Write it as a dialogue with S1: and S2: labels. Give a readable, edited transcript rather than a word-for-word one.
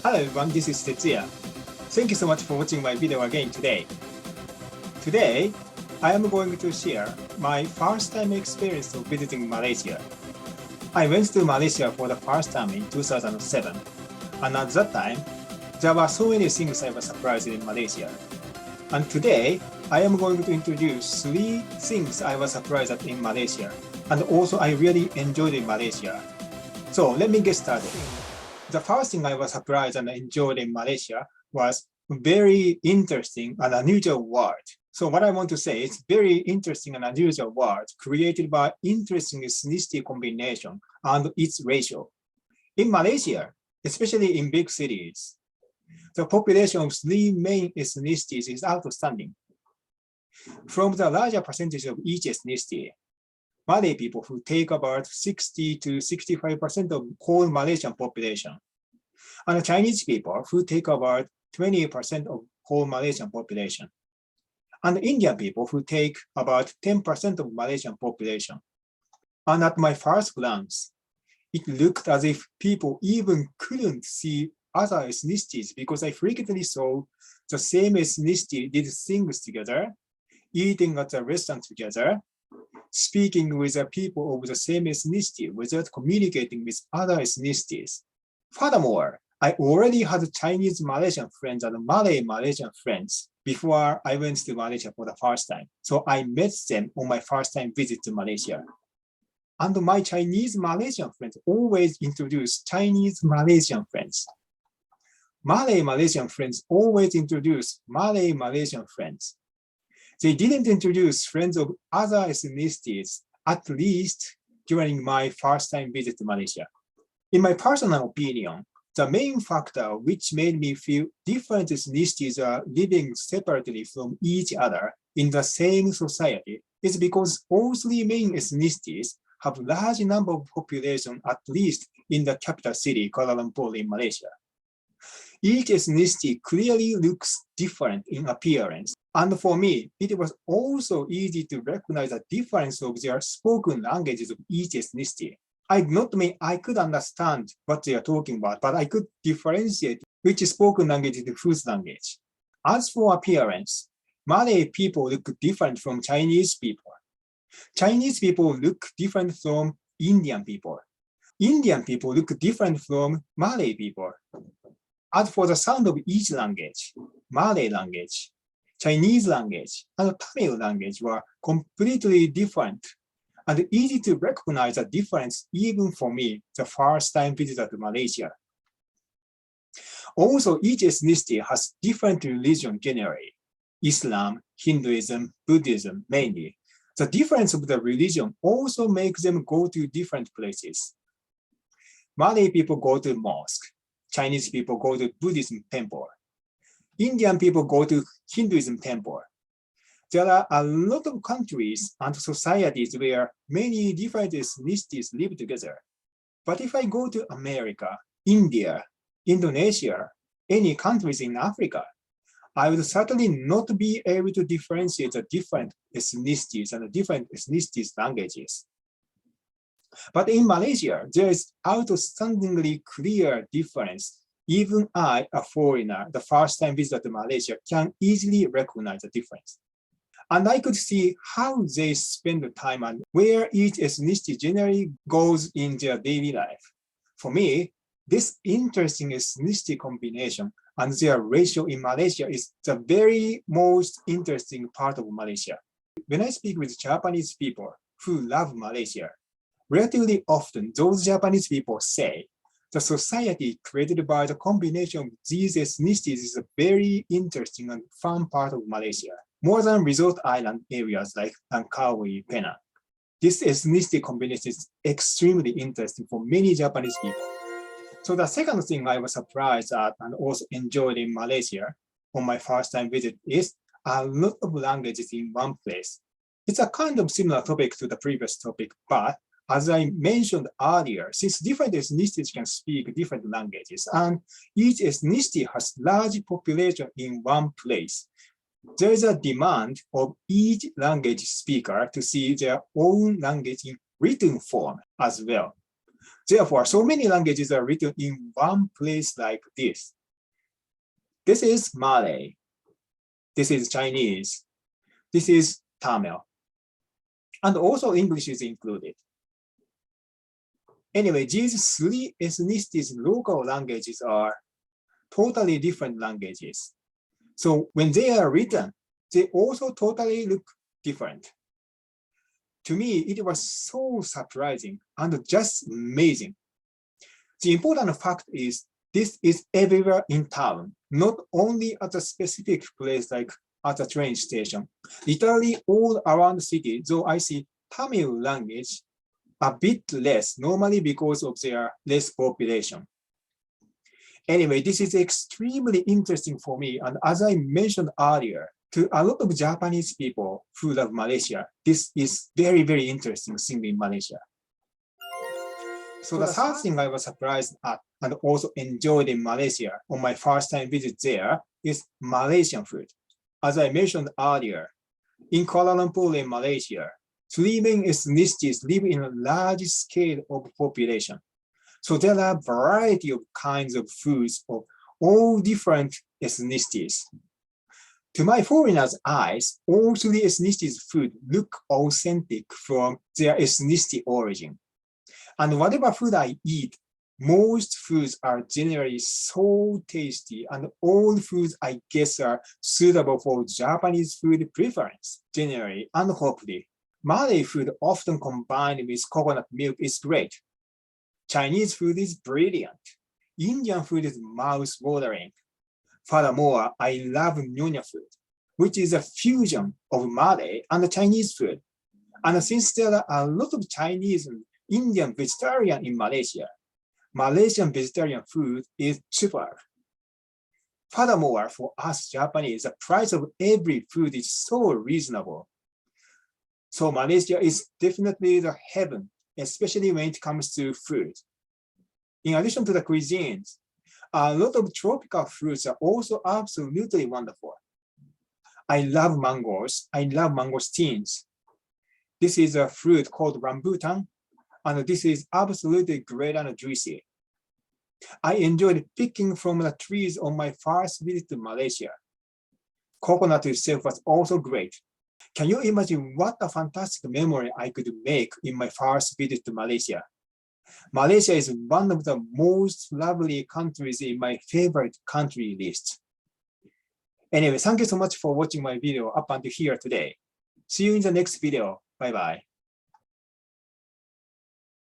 S1: Hello everyone, this is Tetsuya. Thank you so much for watching my video again today. Today, I am going to share my first time experience of visiting Malaysia. I went to Malaysia for the first time in 2007, and at that time, there were so many things I was surprised in Malaysia. And today, I am going to introduce 3 things I was surprised at in Malaysia, and also I really enjoyed in Malaysia. So let me get started. The first thing I was surprised and enjoyed in Malaysia was very interesting and unusual word. So what I want to say is very interesting and unusual word created by interesting ethnicity combination and its ratio. In Malaysia, especially in big cities, the population of 3 main ethnicities is outstanding. From the larger percentage of each ethnicity, Malay people who take about 60 to 65% of whole Malaysian population, and Chinese people who take about 20% of whole Malaysian population, and Indian people who take about 10% of Malaysian population. And at my first glance, it looked as if people even couldn't see other ethnicities because I frequently saw the same ethnicity did things together, eating at a restaurant together, speaking with the people of the same ethnicity without communicating with other ethnicities. Furthermore, I already had Chinese Malaysian friends and Malay Malaysian friends before I went to Malaysia for the first time. So I met them on my first time visit to Malaysia. And my Chinese Malaysian friends always introduce Chinese Malaysian friends. Malay Malaysian friends always introduce Malay Malaysian friends. They didn't introduce friends of other ethnicities, at least during my first time visit to Malaysia. In my personal opinion, the main factor which made me feel different ethnicities are living separately from each other in the same society is because all 3 main ethnicities have large number of population, at least in the capital city, Kuala Lumpur in Malaysia. Each ethnicity clearly looks different in appearance. And for me, it was also easy to recognize the difference of their spoken languages of each ethnicity. I not mean I could understand what they are talking about, but I could differentiate which spoken language is whose language. As for appearance, Malay people look different from Chinese people. Chinese people look different from Indian people. Indian people look different from Malay people. As for the sound of each language, Malay language, Chinese language, and Tamil language were completely different and easy to recognize the difference even for me, the first time visitor to Malaysia. Also, each ethnicity has different religion generally, Islam, Hinduism, Buddhism mainly. The difference of the religion also makes them go to different places. Malay people go to mosque, Chinese people go to Buddhism temple. Indian people go to Hinduism temple. There are a lot of countries and societies where many different ethnicities live together. But if I go to America, India, Indonesia, any countries in Africa, I would certainly not be able to differentiate the different ethnicities and the different ethnicities' languages. But in Malaysia, there is outstandingly clear difference. Even I, a foreigner, the first time visitor to Malaysia, can easily recognize the difference. And I could see how they spend the time and where each ethnicity generally goes in their daily life. For me, this interesting ethnicity combination and their ratio in Malaysia is the very most interesting part of Malaysia. When I speak with Japanese people who love Malaysia, relatively often those Japanese people say the society created by the combination of these ethnicities is a very interesting and fun part of Malaysia, more than resort island areas like Langkawi, Penang. This ethnicity combination is extremely interesting for many Japanese people. So the second thing I was surprised at and also enjoyed in Malaysia on my first time visit is a lot of languages in one place. It's a kind of similar topic to the previous topic, but as I mentioned earlier, since different ethnicities can speak different languages and each ethnicity has large population in one place, there is a demand of each language speaker to see their own language in written form as well. Therefore, so many languages are written in one place like this. This is Malay. This is Chinese. This is Tamil. And also English is included. Anyway, these three ethnicities' local languages are totally different languages. So when they are written, they also totally look different. To me, it was so surprising and just amazing. The important fact is this is everywhere in town, not only at a specific place like at a train station. Literally all around the city, though I see Tamil language a bit less, normally because of their less population. Anyway, this is extremely interesting for me. And as I mentioned earlier, to a lot of Japanese people who love Malaysia, this is very, very interesting thing in Malaysia. So the third thing I was surprised at and also enjoyed in Malaysia on my first time visit there is Malaysian food. As I mentioned earlier, in Kuala Lumpur in Malaysia, 3 main ethnicities live in a large scale of population. So there are a variety of kinds of foods of all different ethnicities. To my foreigner's eyes, all 3 ethnicities' food look authentic from their ethnicity origin. And whatever food I eat, most foods are generally so tasty, and all foods I guess are suitable for Japanese food preference, generally and hopefully. Malay food often combined with coconut milk is great. Chinese food is brilliant. Indian food is mouth-watering. Furthermore, I love Nyonya food, which is a fusion of Malay and Chinese food. And since there are a lot of Chinese and Indian vegetarian in Malaysia, Malaysian vegetarian food is cheaper. Furthermore, for us Japanese, the price of every food is so reasonable. So Malaysia is definitely the heaven, especially when it comes to food. In addition to the cuisines, a lot of tropical fruits are also absolutely wonderful. I love mangoes. I love mangosteens. This is a fruit called rambutan, and this is absolutely great and juicy. I enjoyed picking from the trees on my first visit to Malaysia. Coconut itself was also great. Can you imagine what a fantastic memory I could make in my first visit to Malaysia? Malaysia is one of the most lovely countries in my favorite country list. Anyway, thank you so much for watching my video up until here today. See you in the next video. Bye bye.